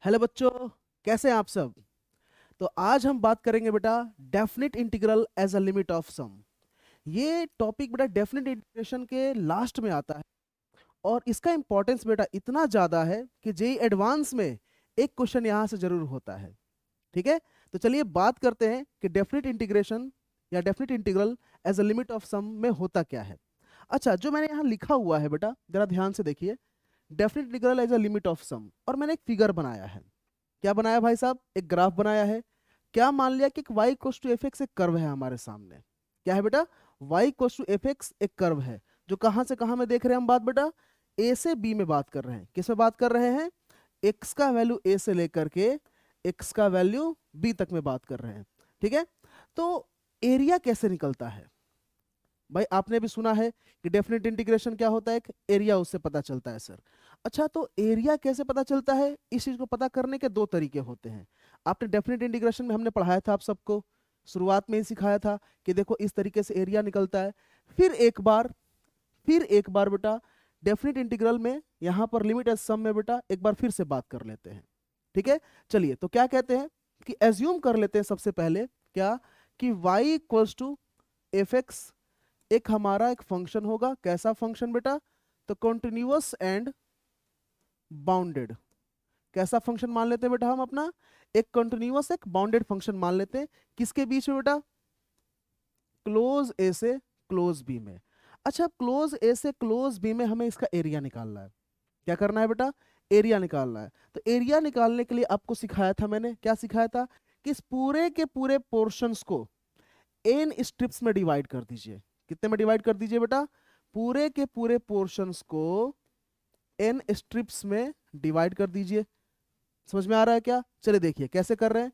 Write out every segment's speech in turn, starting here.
Hello बच्चों, कैसे हैं आप सब। तो आज हम बात करेंगे बेटा definite integral as a limit of sum. ये टॉपिक बेटा डेफिनिट इंटीग्रेशन के लास्ट में आता है और इसका इंपॉर्टेंस बेटा इतना ज़्यादा है कि जेई एडवांस में एक क्वेश्चन यहाँ से जरूर होता है। ठीक है, तो चलिए बात करते हैं कि डेफिनिट इंटीग्रेशन या definite integral as a limit of sum में होता क्या है। अच्छा, जो मैंने यहाँ लिखा हुआ है बेटा जरा ध्यान से देखिए, definite integral as a limit of sum, और मैंने एक फिगर बनाया है। क्या बनाया भाई साहब? एक ग्राफ बनाया है। क्या मान लिया कि y equals to f x एक कर्व है हमारे सामने। क्या है बेटा? y equals to f x एक कर्व है जो कहां से कहां में देख रहे हैं हम बात बेटा, a से b में बात कर रहे हैं। किस में बात कर रहे हैं? x का वैल्यू a से लेकर के x का वैल्यू b तक में बात कर रहे हैं। ठीक है, तो एरिया कैसे निकलता है भाई? आपने भी सुना है कि डेफिनेट इंटीग्रेशन क्या होता है, एक एरिया उससे पता चलता है सर। अच्छा, तो एरिया कैसे पता चलता है? इस चीज को पता करने के दो तरीके होते हैं। आपने डेफिनेट इंटीग्रेशन में हमने पढ़ाया था, आप सबको शुरुआत में ही सिखाया था कि देखो इस तरीके से एरिया निकलता है। फिर एक बार बेटा डेफिनेट इंटीग्रल में यहाँ पर लिमिट एज सम में बेटा एक बार फिर से बात कर लेते हैं। ठीक है, चलिए तो क्या कहते हैं कि एज्यूम कर लेते हैं सबसे पहले क्या, कि y equals to f x एक हमारा एक फंक्शन होगा। कैसा फंक्शन बेटा? तो कॉन्टिन्यूअस एंड बाउंडेड। कैसा फंक्शन मान लेते हैं बेटा हम अपना? एक कॉन्टिन्यूअस एक बाउंडेड फंक्शन मान लेते हैं। किसके बीच में बेटा? क्लोज ए से क्लोज बी में। अच्छा, क्लोज ए से क्लोज बी में हमें इसका एरिया निकालना है। क्या करना है बेटा? एरिया निकालना है। तो एरिया निकालने के लिए आपको सिखाया था मैंने, क्या सिखाया था कि इस पूरे के पूरे पोर्शंस को एन स्ट्रिप्स में डिवाइड कर दीजिए। कितने में डिवाइड कर दीजिए बेटा? पूरे के पूरे पोर्शंस को एन स्ट्रिप्स में डिवाइड कर दीजिए। समझ में आ रहा है क्या? चलिए देखिए कैसे कर रहे हैं।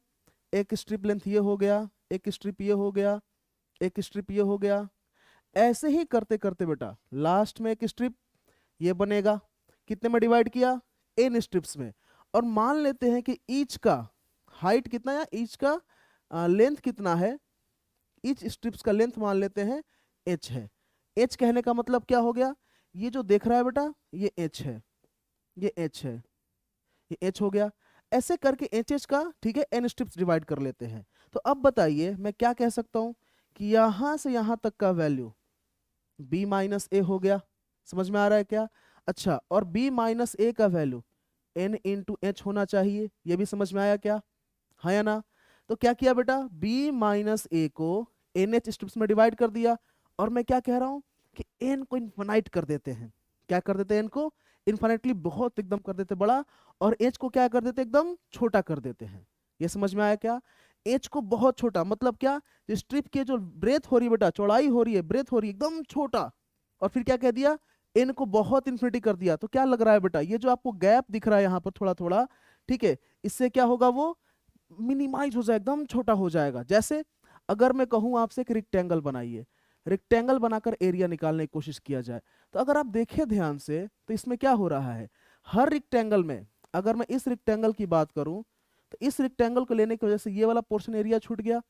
एक स्ट्रिप लेंथ ये हो गया, एक स्ट्रिप ये हो गया, एक स्ट्रिप ये हो गया। ऐसे ही करते करते बेटा लास्ट में एक स्ट्रिप ये बनेगा। कितने में डिवाइड किया? एन स्ट्रिप्स में। और मान लेते हैं कि ईच का हाइट कितना है, ईच का लेंथ कितना है, ईच स्ट्रिप्स का लेंथ मान लेते हैं एच है। एच कहने का मतलब क्या हो गया? ये जो देख रहा है बेटा ये एच है, ये एच है, ये एच हो गया। ऐसे करके एच एच का ठीक है एन स्ट्रिप्स डिवाइड कर लेते हैं। तो अब बताइए मैं क्या कह सकता हूं कि यहां से यहां तक का वैल्यू b माइनस ए हो गया। समझ में आ रहा है क्या? अच्छा, और b माइनस ए का वैल्यू n इंटू एच होना चाहिए। ये भी समझ में आया क्या? हाँ या ना? तो क्या किया बेटा, b माइनस ए को एन एच स्ट्रिप्स में डिवाइड कर दिया। और मैं क्या कह रहा हूं कि n को इन्फिनाइट कर देते हैं। क्या कर देते हैं? n को इन्फिनिटली बहुत एकदम कर देते बड़ा, और h को क्या कर देते? एकदम छोटा कर देते हैं। ये समझ में आया क्या? h को बहुत छोटा मतलब क्या? जो स्ट्रिप की जो ब्रेथ हो रही है बेटा, चौड़ाई हो रही है, ब्रेथ हो रही है एकदम छोटा, और फिर क्या कह दिया? n को बहुत इन्फिनिटी कर दिया। तो क्या लग रहा है बेटा, ये जो आपको गैप दिख रहा है यहाँ पर थोड़ा थोड़ा, ठीक है, इससे क्या होगा? वो मिनिमाइज हो जाए, एकदम छोटा हो जाएगा। जैसे अगर मैं कहूं आपसे कि रेक्टेंगल बनाइए, रेक्टेंगल बनाकर एरिया निकालने की कोशिश किया जाए, तो अगर आप देखें ध्यान से तो इसमें क्या हो रहा है, हर रेक्टेंगल में, अगर मैं इस रेक्टेंगल की बात करूं तो इस रेक्टेंगल को लेने की वजह से ये वाला पोर्शन एरिया छूट गया।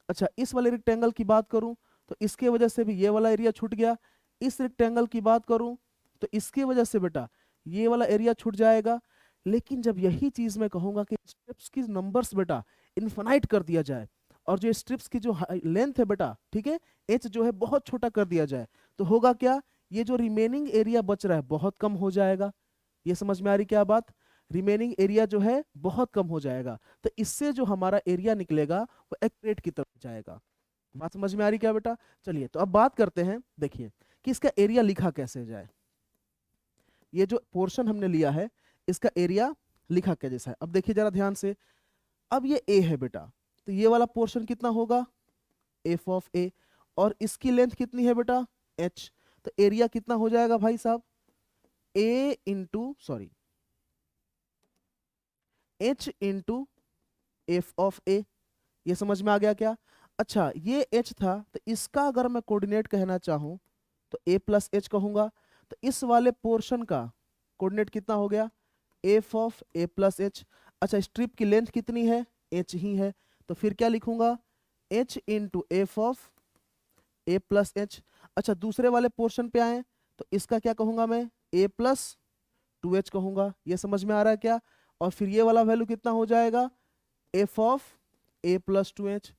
अच्छा, इस वाले रेक्टेंगल की बात करूं तो इसके वजह से भी ये वाला एरिया छूट गया। इस रेक्टेंगल की बात करूं तो इसकी वजह से बेटा ये वाला एरिया छूट जाएगा। लेकिन जब यही चीज मैं कहूंगा कि स्ट्रिप्स की नंबर्स बेटा इनफाइनाइट कर दिया जाए, और जो स्ट्रिप्स की जो लेंथ है बेटा, ठीक है, एच जो है बहुत छोटा कर दिया जाए, तो होगा क्या? ये जो रिमेनिंग एरिया बच रहा है बहुत कम हो जाएगा। ये समझ में आ रही क्या बात? रिमेनिंग एरिया जो है बहुत कम हो जाएगा। तो इससे जो हमारा एरिया निकलेगा वो एक्यूरेट की तरफ जाएगा। बात समझ में आ रही क्या बेटा? चलिए तो अब बात करते हैं, देखिए कि इसका एरिया लिखा कैसे जाए। ये जो पोर्शन हमने लिया है इसका एरिया लिखा क्या जैसा है, अब देखिए जरा ध्यान से। अब ये ए है बेटा, तो ये वाला पोर्शन कितना होगा? एफ ऑफ ए, और इसकी लेंथ कितनी है बेटा? एच। तो एरिया कितना हो जाएगा भाई साहब? A into sorry H into F of A. ये समझ में आ गया क्या? अच्छा, ये एच था, तो इसका अगर मैं कोऑर्डिनेट कहना चाहूं तो ए प्लस एच कहूंगा। तो इस वाले पोर्शन का कोऑर्डिनेट कितना हो गया? F of a plus H. अच्छा, स्ट्रिप की लेंथ कितनी है? एच ही है, तो फिर क्या लिखूंगा? H into F of a plus H. अच्छा, दूसरे वाले पोर्शन पे आए तो इसका क्या कहूंगा मैं? ए प्लस टू एच कहूंगा। ये समझ में आ रहा है क्या? और फिर ये वाला वैल्यू कितना हो जाएगा, F of a plus 2h।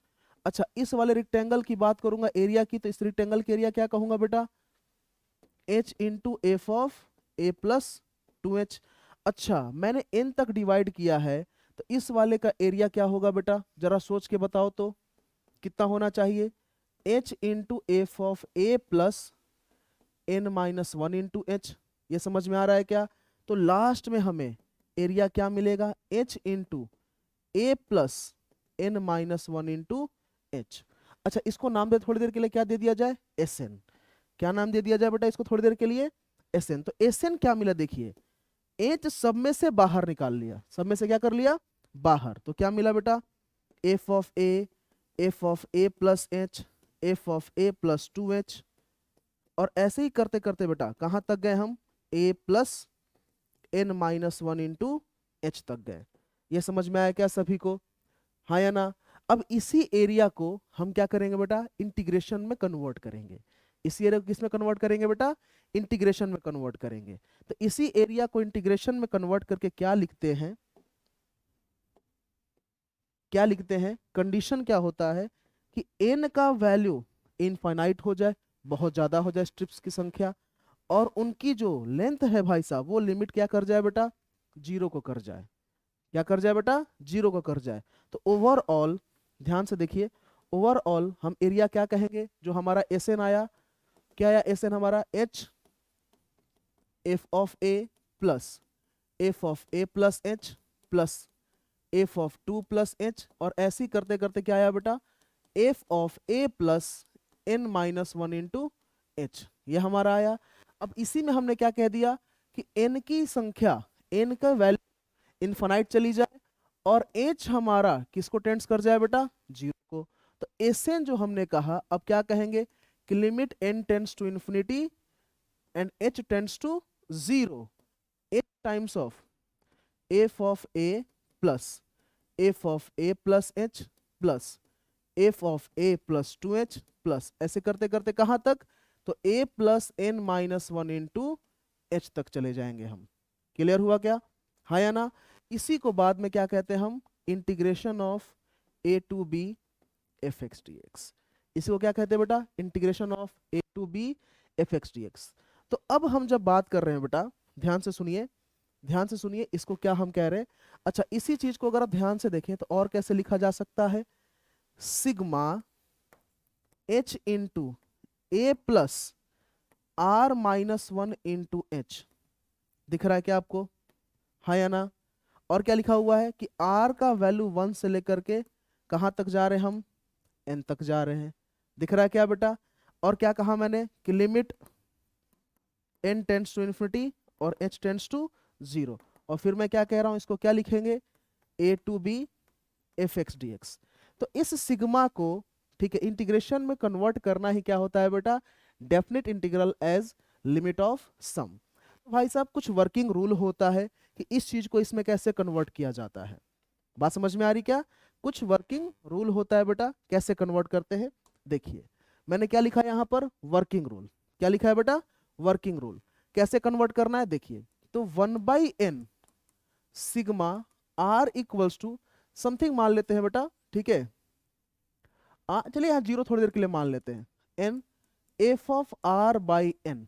अच्छा, इस वाले रेक्टेंगल की बात करूंगा एरिया की, तो इस रेक्टेंगल के एरिया क्या कहूंगा बेटा, h into F of a plus 2h। अच्छा, मैंने n तक डिवाइड किया है, तो इस वाले का एरिया क्या होगा बेटा, जरा सोच के बताओ तो कितना होना चाहिए, h into F of a plus n minus 1 into H. ये समझ में आ रहा है क्या? तो लास्ट में हमें एरिया क्या मिलेगा, h इंटू ए plus n minus 1 into H. अच्छा, इसको नाम दे थोड़ी देर के लिए, क्या दे दिया जाए, Sn। क्या नाम दे दिया जाए बेटा इसको थोड़ी देर के लिए, Sn। तो Sn क्या मिला देखिए, h सब में से बाहर निकाल लिया, सब में से क्या कर लिया, बाहर। तो क्या मिला बेटा, F of a plus H, F of a plus 2h। और ऐसे ही करते करते बेटा कहाँ तक गए हम, a plus n minus 1 into h तक गए। ये समझ में आया क्या सभी को, हाँ या ना? अब इसी एरिया को हम क्या करेंगे बेटा, इंटीग्रेशन में कन्वर्ट करेंगे। इसी एरिया को किस में कन्वर्ट करेंगे बेटा, इंटीग्रेशन में कन्वर्ट करेंगे। तो इसी एरिया को इंटीग्रेशन में कन्वर्ट करके क्या लिखते हैं, क्या लिखते हैं, कंडीशन क्या होता है कि n का वैल्यू इनफाइनाइट हो जाए, बहुत ज्यादा हो जाए स्ट्रिप्स की संख्या, और उनकी जो लेंथ है भाई साहब वो लिमिट क्या कर जाए बेटा, 0 को कर जाए। क्या कर जाए बेटा, 0 को कर जाए। तो ओवरऑल ध्यान से देखिए, ओवरऑल हम एरिया क्या कहेंगे, जो हमारा Sn आया, क्या आया Sn हमारा, h F of a plus f of a plus h plus f of 2 plus H, और ऐसे ही करते करते क्या आया बेटा, F of a plus n minus 1 into H. ये हमारा आया। अब इसी में हमने क्या कह दिया कि n की संख्या, n का वैल्यू इनफाइनाइट चली जाए, और h हमारा किसको टेंड्स कर जाए बेटा, 0 को। तो Sn जो हमने कहा, अब क्या कहेंगे कि limit n tends to infinity and h tends to 0, h times of f of a plus f of a plus h plus f of a plus 2h plus, ऐसे करते करते कहाँ तक, तो a plus n minus 1 into h तक चले जाएंगे हम। क्लियर हुआ क्या, हाँ या ना? इसी को बाद में क्या कहते हैं हम, integration of a to b f x d x. इसी को क्या कहते हैं बेटा, integration of a to b f x d x. तो अब हम जब बात कर रहे हैं बेटा, ध्यान से सुनिए, ध्यान से सुनिए, इसको क्या हम कह रहे हैं। अच्छा, इसी चीज को अगर आप ध्यान से देखें तो और कैसे लिखा जा सकता है, सिग्मा h इंटू ए plus r minus 1 into h. दिख रहा है क्या आपको, हाँ या ना? और क्या लिखा हुआ है कि r का वैल्यू 1 से लेकर के कहाँ तक जा रहे हैं हम, n तक जा रहे हैं। दिख रहा है क्या बेटा? और क्या कहा मैंने कि limit n tends to infinity और h टेंड्स टू 0। और फिर मैं क्या कह रहा हूं, इसको क्या लिखेंगे, a to b f x d x. तो इस सिग्मा को, ठीक है, इंटीग्रेशन में कन्वर्ट करना ही क्या होता है बेटा, definite integral as limit of sum. तो भाई साहब कुछ वर्किंग रूल होता है कि इस चीज को इसमें कैसे कन्वर्ट किया जाता है। बात समझ में आ रही क्या? कुछ वर्किंग रूल होता है बेटा, कैसे कन्वर्ट करते हैं। देखिए मैंने क्या लिखा है यहाँ पर, वर्किंग रूल। क्या लिखा है बेटा, वर्किंग रूल। कैसे कन्वर्ट करना है देखिए, तो 1/n sigma r equals to something मान लेते हैं बेटा, ठीक है, चलिए यहाँ 0 थोड़ी देर के लिए मान लेते हैं, n F of r by n।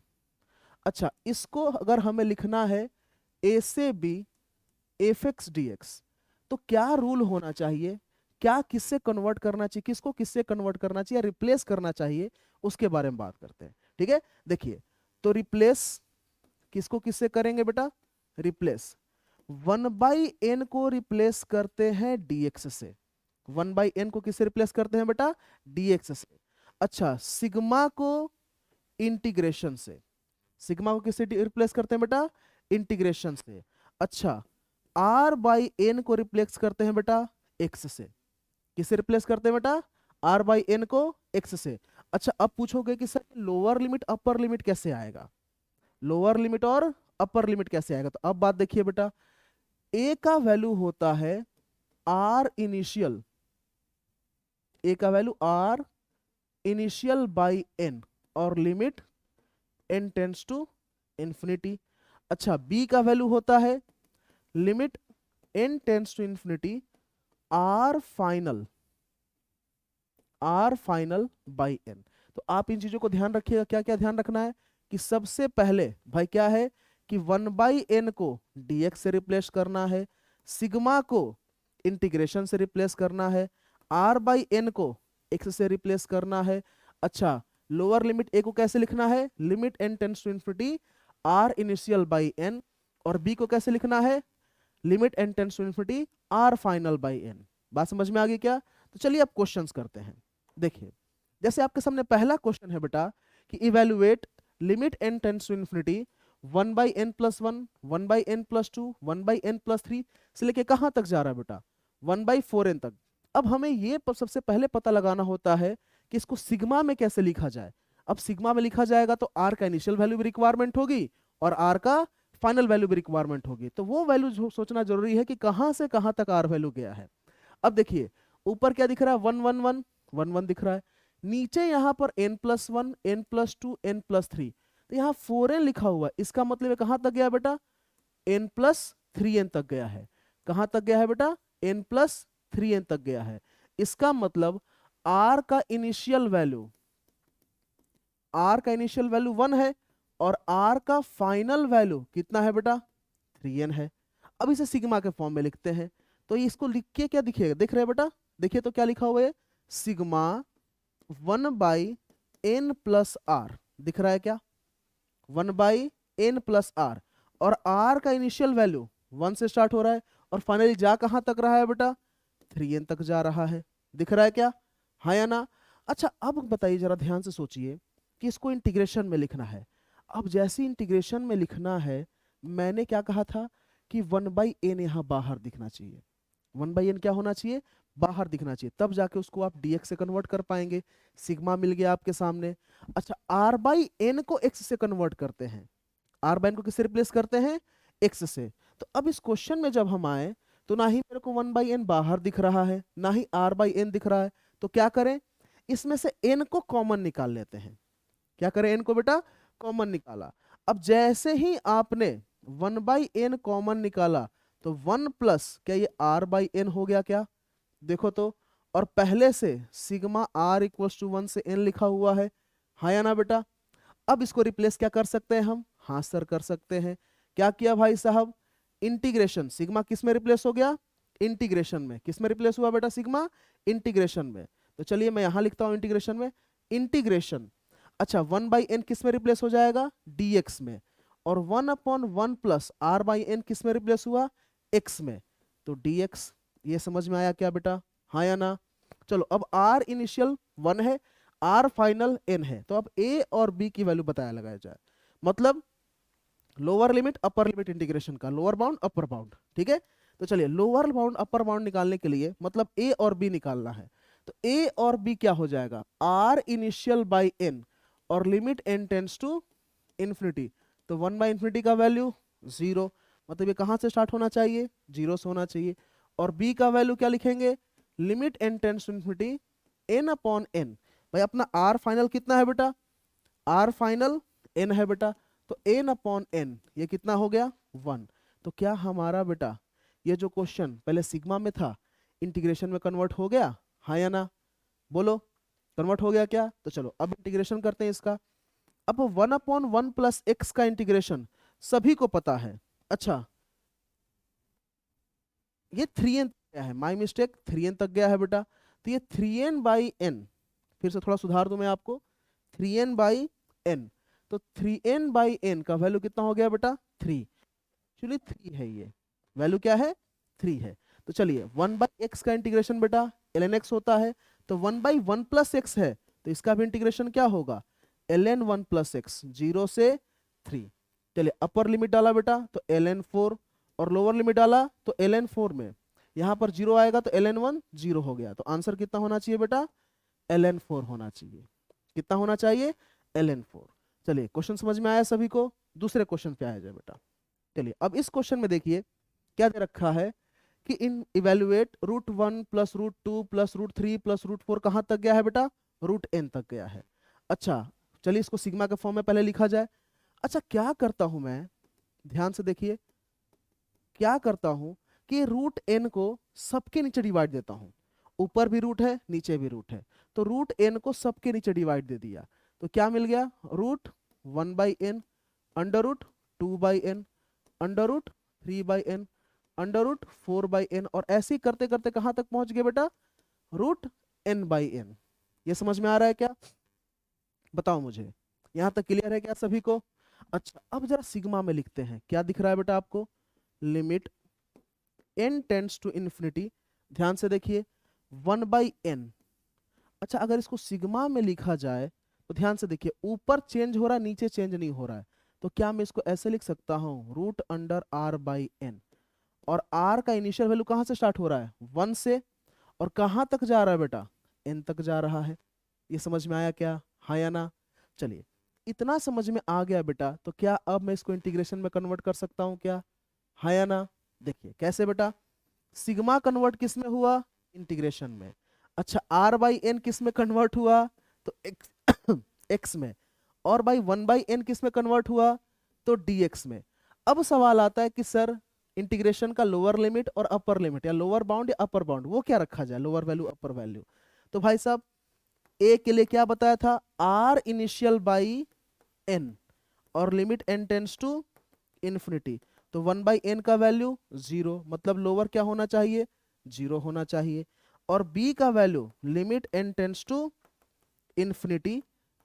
अच्छा, इसको अगर हमें लिखना है a से b f x d x, तो क्या रूल होना चाहिए, क्या किससे कन्वर्ट करना चाहिए, किसको किससे कन्वर्ट करना चाहिए, रिप्लेस करना चाहिए, उसके बारे में बात करते हैं। ठीक है, देखिए तो रिप्लेस किसको किससे करेंगे बेटा, रिप्लेस 1/n को रिप्लेस करते हैं dx से। 1/n को किससे रिप्लेस करते हैं बेटा, dx से। अच्छा, सिग्मा को इंटीग्रेशन से, सिग्मा को किससे रिप्लेस करते हैं बेटा, इंटीग्रेशन से। अच्छा, r/n को रिप्लेस करते हैं बेटा x से। किससे रिप्लेस करते हैं बेटा, r/n को x से। अच्छा, अब पूछोगे कि sir lower limit upper limit कैसे आएगा, लोअर लिमिट और अपर लिमिट कैसे आएगा। तो अब बात देखिए बेटा, a का वैल्यू होता है r इनिशियल, a का value r initial by n और limit n tends to infinity. अच्छा, b का वैल्यू होता है limit n tends to infinity r final by n। तो आप इन चीजों को ध्यान रखिएगा। क्या क्या ध्यान रखना है कि सबसे पहले भाई क्या है कि 1/n को dx से रिप्लेस करना है, सिग्मा को इंटीग्रेशन से रिप्लेस करना है, r/n को x से रिप्लेस करना है। अच्छा, लोअर लिमिट a को कैसे लिखना है, limit n tends to infinity r initial by n, और b को कैसे लिखना है, limit n tends to infinity r final by n। बात समझ में आ गई क्या? तो चलिए अब क्वेश्चंस करते हैं। देखिए, जैसे आपके सामने पहला क्वेश्चन है बेटा कि evaluate limit n tends to infinity 1/n + 1, 1/n + 2, 1/n + 3 से लेके कहां तक जा रहा है बेटा, 1/4n तक। अब हमें ये सबसे पहले पता लगाना होता है कि इसको सिग्मा में कैसे लिखा जाए। अब सिग्मा में लिखा जाएगा तो r का इनिशियल वैल्यू भी रिक्वायरमेंट होगी और r का फाइनल वैल्यू भी रिक्वायरमेंट होगी। तो वो वैल्यू सोचना जरूरी है कि कहां से कहां तक r वैल्यू गया है। अब देखिए ऊपर क्या दिख रहा है, 1 1 1 1 1 दिख रहा है, नीचे यहाँ पर n + 1, n + 2, n + 3, तो यहाँ 4n लिखा हुआ है। इसका मतलब है कहां तक गया बेटा, n + 3n तक गया है। कहां तक गया है बेटा, n + 3n तक गया है। इसका मतलब r का इनिशियल वैल्यू 1 है और r का फाइनल वैल्यू कितना है बेटा, 3n है। अब इसे सिग्मा के फॉर्म में लिखते हैं। तो इसको लिख के क्या दिखेगा, देख रहे हैं बेटा, देखिए तो क्या लिखा हुआ है, सिग्मा 1/n + r दिख रहा है क्या, 1/n + r, और r का इनिशियल वैल्यू 1 से स्टार्ट हो रहा है और फाइनली जा कहां तक रहा है बेटा, 3n तक जा रहा है। दिख रहा है क्या, हाँ या ना? अच्छा, अब बताइए जरा ध्यान से सोचिए कि इसको इंटीग्रेशन में लिखना है। अब जैसे इंटीग्रेशन में लिखना है, मैंने क्या कहा था कि 1/n यहाँ बाहर दिखना चाहिए। 1/n क्या होना चाहिए, बाहर दिखना चाहिए, तब जाके उसको आप dx से कन्वर्ट कर पाएंगे। सिग्मा मिल गया आपके सामने। अच्छा, r/n को x से कन्वर्ट करते हैं, r/n को किससे रिप्लेस करते हैं, x से। तो अब इस क्वेश्चन में जब हम आए तो ना ही मेरे को 1/n बाहर दिख रहा है, ना ही r/n दिख रहा है। तो क्या करें, इसमें से n को कॉमन निकाल लेते हैं। क्या करें, n को बेटा कॉमन निकाला। अब जैसे ही आपने 1/n कॉमन निकाला तो 1 प्लस क्या ये r/n हो गया क्या, देखो तो। और पहले से सिग्मा r = 1 से n लिखा हुआ है, हाँ या ना बेटा? अब इसको रिप्लेस क्या कर सकते हैं हम, हाँ सर कर सकते हैं। क्या किया भाई साहब, इंटीग्रेशन, सिग्मा किस में रिप्लेस हो गया, इंटीग्रेशन में। किस में रिप्लेस हुआ बेटा, सिग्मा इंटीग्रेशन में। तो चलिए मैं यहां लिखता हूं इंटीग्रेशन में, इंटीग्रेशन। अच्छा, 1/n किस में रिप्लेस हो जाएगा, dx में, और 1/1 + r/n किस में रिप्लेस हुआ, x में। तो dx, ये समझ में आया क्या बेटा, हाँ या ना? चलो, अब r इनिशियल 1 है, r फाइनल n है, तो अब a और b की वैल्यू बताया लगाया जाए। मतलब lower limit upper limit integration का, लोअर बाउंड अपर बाउंड, ठीक है। तो चलिए लोअर बाउंड अपर बाउंड निकालने के लिए मतलब a और b निकालना है। तो a और b क्या हो जाएगा, r इनिशियल बाई n और limit n tends to infinity. तो 1/∞ का वैल्यू 0, मतलब ये कहां से स्टार्ट होना चाहिए, 0 से होना चाहिए। और b का वैल्यू क्या लिखेंगे, limit n tends to infinity n/n। भाई अपना r फाइनल कितना है बेटा, r फाइनल n है बेटा, तो n/n ये कितना हो गया, 1। तो क्या हमारा बेटा ये जो क्वेश्चन पहले सिग्मा में था इंटीग्रेशन में कन्वर्ट हो गया, हाँ या ना? बोलो, कन्वर्ट हो गया क्या? तो चलो अब इंटीग्रेशन करते हैं इसका। अब 1/1 + x का इंटीग्रेशन सभी को पता है। अच्छा, ये 3n गया है, माई मिस्टेक, 3n तक गया है बेटा। तो ये 3n/n, फिर से थोड़ा सुधार दूं मैं आपको, 3n/n। तो 3n/n का वैल्यू कितना हो गया बेटा, 3। एक्चुअली 3 है, ये वैल्यू क्या है, 3 है। तो चलिए 1/x का इंटीग्रेशन बेटा ln x होता है, तो 1/1 + x है, तो इसका भी इंटीग्रेशन क्या होगा, ln 1 + x, 0 से 3। चलिए अपर लिमिट डाला बेटा तो ln 4, और लोअर लिमिट डाला तो ln 4 में यहाँ पर 0 आएगा तो ln 1 0 हो गया। तो आंसर कितना होना चाहिए बेटा, ln 4 होना चाहिए। कितना होना चाहिए, ln 4। चलिए क्वेश्चन समझ में आया सभी को? दूसरे क्वेश्चन पे आया जाए बेटा। चलिए अब इस क्वेश्चन में देखिए क्या दे रखा है कि इन इवेल्युएट √1 + √2 + √3 + √4 कहां तक गया है बेटा, √n तक गया है। अच्छा, चलिए इसको सिग्मा के फॉर्म में पहले लिखा जाए। अच्छा, क्या करता हूं मैं, ध्यान से देखिए, क्या करता हूं कि रूट एन को सबके नीचे डिवाइड देता हूं, ऊपर भी रूट है नीचे भी रूट है, तो रूट एन को सबके नीचे डिवाइड दे दिया, तो क्या मिल गया, root 1/n, under root 2/n, under root 3/n, under root 4/n, और ऐसे ही करते करते कहां तक पहुंच गए बेटा, रूट n/n। ये समझ में आ रहा है क्या, बताओ मुझे, यहां तक क्लियर है क्या सभी को? अच्छा, अब जरा सिग्मा में लिखते हैं, क्या दिख रहा है बेटा आपको, limit n tends to infinity, ध्यान से देखिए 1/n। अच्छा, अगर इसको सिग्मा में लिखा जाए तो ध्यान से देखिए, ऊपर चेंज हो रहा है नीचे चेंज नहीं हो रहा है, तो क्या मैं इसको ऐसे लिख सकता हूं, रूट अंडर r/n, और r का इनिशियल वैल्यू कहां से स्टार्ट हो रहा है, 1 से, और कहां तक जा रहा है बेटा, n तक जा रहा है। ये समझ में आया क्या, हाँ या ना? चलिए, इतना समझ में आ गया बेटा, तो क्या अब मैं इसको इंटीग्रेशन में कन्वर्ट कर सकता हूं क्या, हाँ या ना? देखिए कैसे बेटा, सिग्मा कन्वर्ट किस में हुआ, इंटीग्रेशन में। अच्छा, r/n किस में कन्वर्ट हुआ, तो x में, और भाई 1/n किस में कन्वर्ट हुआ, तो dx में। अब सवाल आता है कि सर इंटीग्रेशन का लोअर लिमिट और अपर लिमिट, या लोअर बाउंड या अपर बाउंड, वो क्या रखा जाए, लोअर वैल्यू अपर वैल्यू। तो भाई साहब a के लिए क्या बताया था, r इनिशियल बाई n, और limit n tends to infinity, तो 1/n का वैल्यू 0, मतलब लोअर क्या होना चाहिए, 0 होना चाहिए, और b का value limit n tends to infinity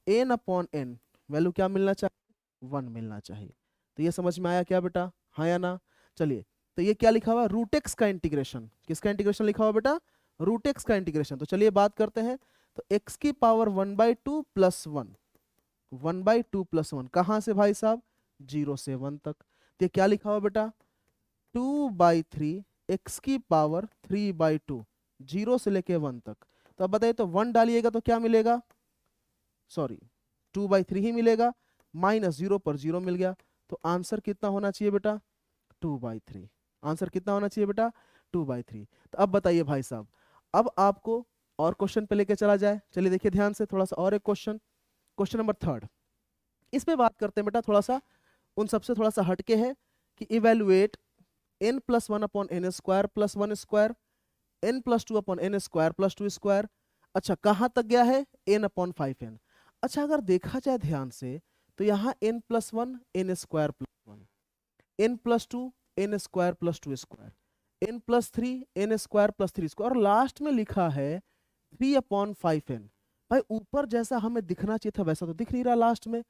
n/n, value क्या मिलना चाहिए, 1 मिलना चाहिए। तो ये समझ में आया क्या बेटा, हाँ या ना? चलिए, तो ये क्या लिखा हुआ, रूट एक्स का इंटीग्रेशन, किसका इंटीग्रेशन लिखा हुआ बेटा, रूट एक्स का इंटीग्रेशन। तो चलिए बात करते हैं, तो x की पावर 1/2 प्लस 1, 1/2 प्लस 1 कहां से भाई साहब, 0 से 1 तक, तो ये क्या लिखा हुआ बेटा, 2/3 x की पावर 3/2, 0 से लेके 1 तक। तो अब बताइए, तो 1 डालिएगा तो क्या मिलेगा, सॉरी 2/3 ही मिलेगा, माइनस 0 पर 0 मिल गया, तो आंसर कितना होना चाहिए बेटा, 2/3। आंसर कितना होना चाहिए बेटा, 2/3। तो अब बताइए भाई साहब, अब आपको और क्वेश्चन पे लेके चला जाए, चलिए देखिए ध्यान से थोड़ा सा, और एक क्वेश्चन, क्वेश्चन नंबर 3, इस पे बात करते हैं बेटा, थोड़ा सा उन सबसे थोड़ा सा हटके है, कि evaluate n+1/n² plus 1 square, n+2/n² plus 2 square. अच्छा, कहां तक गया है, n/5n। अच्छा, अगर देखा जाए ध्यान से, तो यहाँ n+1 n² plus 1, n+2 n² plus 2 square, n+3 n² plus 3 square, और लास्ट में लिखा है 3/5n। भाई ऊपर जैसा हमें दिखना चाहिए था वैसा तो दिख नहीं रहा, लास्ट में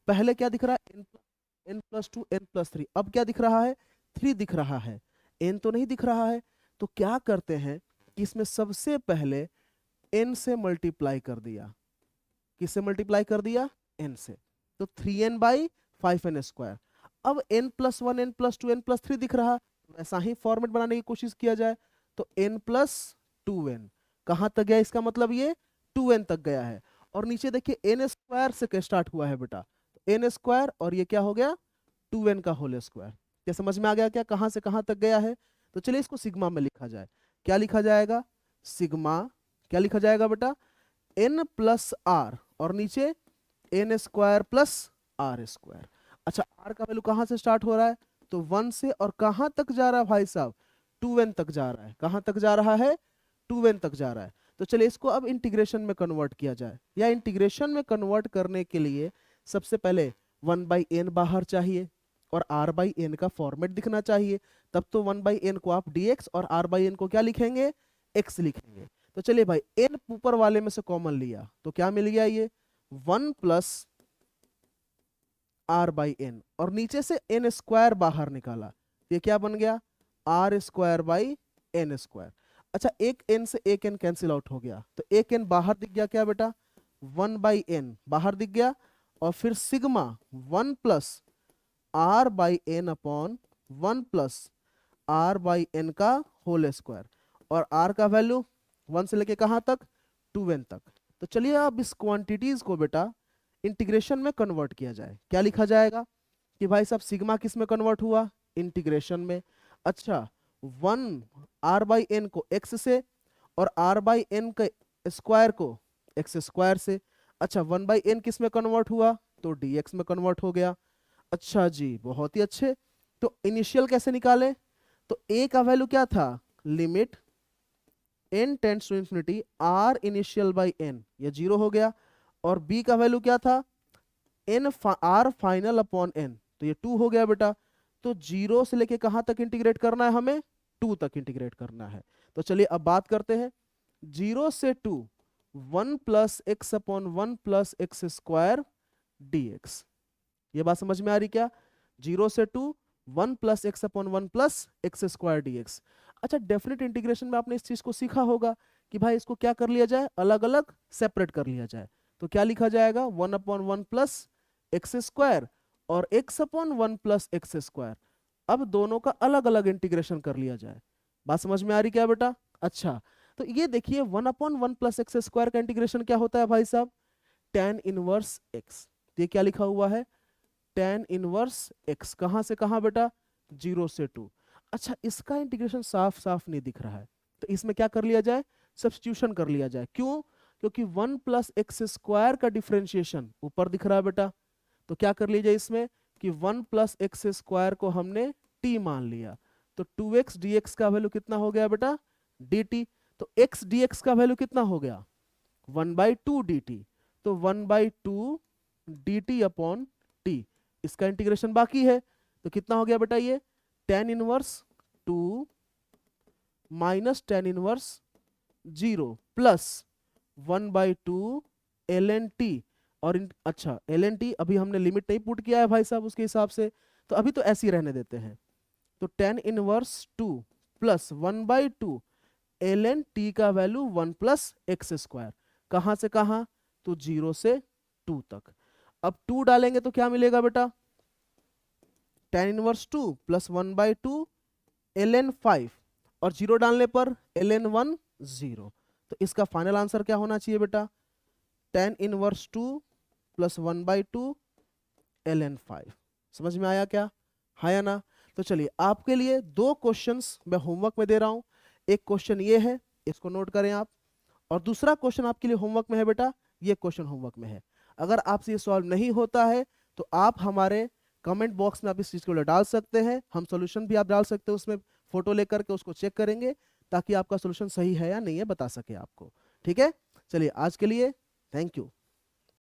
पहले क्या दिख रहा है, n+2 n+3, अब क्या दिख रहा है, 3 दिख रहा है, n तो नहीं दिख रहा है। तो क्या करते हैं कि इसमें सबसे पहले n से मल्टीप्लाई कर दिया, किससे मल्टीप्लाई कर दिया, n से, तो 3n/5n²। अब n+1 n+2 n+3 दिख रहा, वैसा ही फॉर्मेट बनाने की कोशिश किया जाए, तो n+2n कहां तक गया, इसका मतलब ये 2n तक गया है, और नीचे देखिए n² से स्टार्ट हुआ है बेटा, n² और ये क्या हो गया, 2n का होल स्क्वायर। क्या समझ में आ गया क्या, कहां से कहां तक गया है? तो चलिए इसको सिग्मा में लिखा जाए, क्या लिखा जाएगा, सिग्मा क्या लिखा जाएगा बेटा, n+r, और नीचे n² प्लस r²। अच्छा, r का वैल्यू कहां से स्टार्ट हो रहा है, तो 1 से, और कहां तक जा रहा है भाई साहब, 2n तक जा रहा है, कहां तक जा रहा है, 2n तक जा रहा है। तो चलिए इसको अब इंटीग्रेशन में कन्वर्ट किया जाए, या इंटीग्रेशन में कन्वर्ट करने के लिए सबसे पहले 1/n बाहर चाहिए, और r/n का फॉर्मेट दिखना चाहिए, तब तो 1/n को आप dx और r/n को क्या लिखेंगे, x लिखेंगे। तो चलिए भाई, n ऊपर वाले में से कॉमन लिया तो क्या मिल गया, ये 1 प्लस r/n, और नीचे से n² बाहर निकाला, ये क्या बन गया, r²/n²। अच्छा, एक n से एक n कैंसिल आउट हो गया, तो एक n बाहर दिख गया, क्या बेटा, 1/n बाहर दिख गया, और फिर sigma 1 plus r/n/1 plus r/n का होल स्क्वायर, और r का वैल्यू 1 से लेके कहां तक, 2n तक। तो चलिए अब इस क्वांटिटीज को बेटा इंटीग्रेशन में कन्वर्ट किया जाए, क्या लिखा जाएगा, कि भाई साहब सिग्मा किस में कन्वर्ट हुआ, इंटीग्रेशन में। अच्छा, 1 r/n को x से, और r/n के स्क्वायर को x² से। अच्छा, 1/n किस में कन्वर्ट हुआ, तो dx में कन्वर्ट हो गया। अच्छा जी, बहुत ही अच्छे। तो इनिशियल कैसे निकालें, तो a का वैल्यू क्या था, limit n tends to infinity r initial by n, ये 0 हो गया। और b का वैल्यू क्या था, r फाइनल अपॉन n, तो ये 2 हो गया बेटा। तो 0 से लेके कहां तक इंटीग्रेट करना है हमें, 2 तक इंटीग्रेट करना है। तो चलिए अब बात करते हैं 0 से 2, 1 plus x upon 1 plus x square dx। ये बात समझ में आ रही क्या, 0 से 2, 1 plus x upon 1 plus x square dx। अच्छा, डेफिनेट इंटीग्रेशन में आपने इस चीज को सीखा होगा कि भाई इसको क्या कर लिया जाए, अलग अलग सेपरेट कर लिया जाए। तो क्या लिखा जाएगा, 1 अपॉन 1 प्लस एक्स स्क्वायर और x upon 1 plus x square. अब दोनों का अलग अलग इंटीग्रेशन कर लिया जाए। बात समझ में आ रही क्या बेटा। अच्छा, तो ये देखिए 1 अपॉन 1 प्लस एक्स स्क्वायर का इंटीग्रेशन क्या होता है भाई साहब, tan इनवर्स x। ये क्या लिखा हुआ है, tan इनवर्स x, कहां से कहां बेटा, 0 से 2। अच्छा, इसका इंटीग्रेशन साफ साफ नहीं दिख रहा है, तो इसमें क्या कर लिया जाए, सब्स्टिट्यूशन कर लिया जाए। क्यों, क्योंकि 1 प्लस एक्स स्क्वायर का डिफरेंशिएशन ऊपर दिख रहा है बेटा। तो क्या कर लीजिए इसमें कि 1 प्लस एक्स स्क्वायर को हमने t मान लिया, तो 2x dx का वैल्यू कितना हो गया बेटा, dt। तो x dx का वैल्यू कितना हो गया, 1/2 dt। तो 1/2 dt अपॉन t, इसका इंटीग्रेशन बाकी है। तो कितना हो गया बेटा ये, tan inverse 2 minus tan inverse 0 plus 1/2 ln t। और अच्छा, ln t अभी हमने लिमिट नहीं पुट किया है भाई साहब उसके हिसाब से, तो अभी तो ऐसे ही रहने देते हैं। तो tan inverse 2 plus 1/2 ln t का वैल्यू 1 प्लस एक्स स्क्वायर, कहां से कहां, तो 0 से 2 तक। अब 2 डालेंगे तो क्या मिलेगा बेटा, tan इनवर्स 2 प्लस 1/2 ln 5, और 0 डालने पर ln 1 0। तो इसका फाइनल आंसर क्या होना चाहिए बेटा, tan इनवर्स 2 प्लस 1/2 ln 5। समझ में आया क्या, है या ना। तो चलिए आपके लिए 2 क्वेश्चंस मैं होमवर्क में दे रहा हूं। एक क्वेश्चन ये है, इसको नोट करें आप, और दूसरा क्वेश्चन आपके लिए होमवर्क में है बेटा, ये क्वेश्चन होमवर्क में है। अगर आपसे ये सॉल्व नहीं होता है तो आप हमारे कमेंट बॉक्स में आप इस चीज को डाल सकते हैं, हम सॉल्यूशन भी आप डाल सकते हैं उसमें, फोटो लेकर के उसको चेक करेंगे ताकि आपका सॉल्यूशन सही है या नहीं है बता सके आपको। ठीक है, चलिए आज के लिए थैंक यू।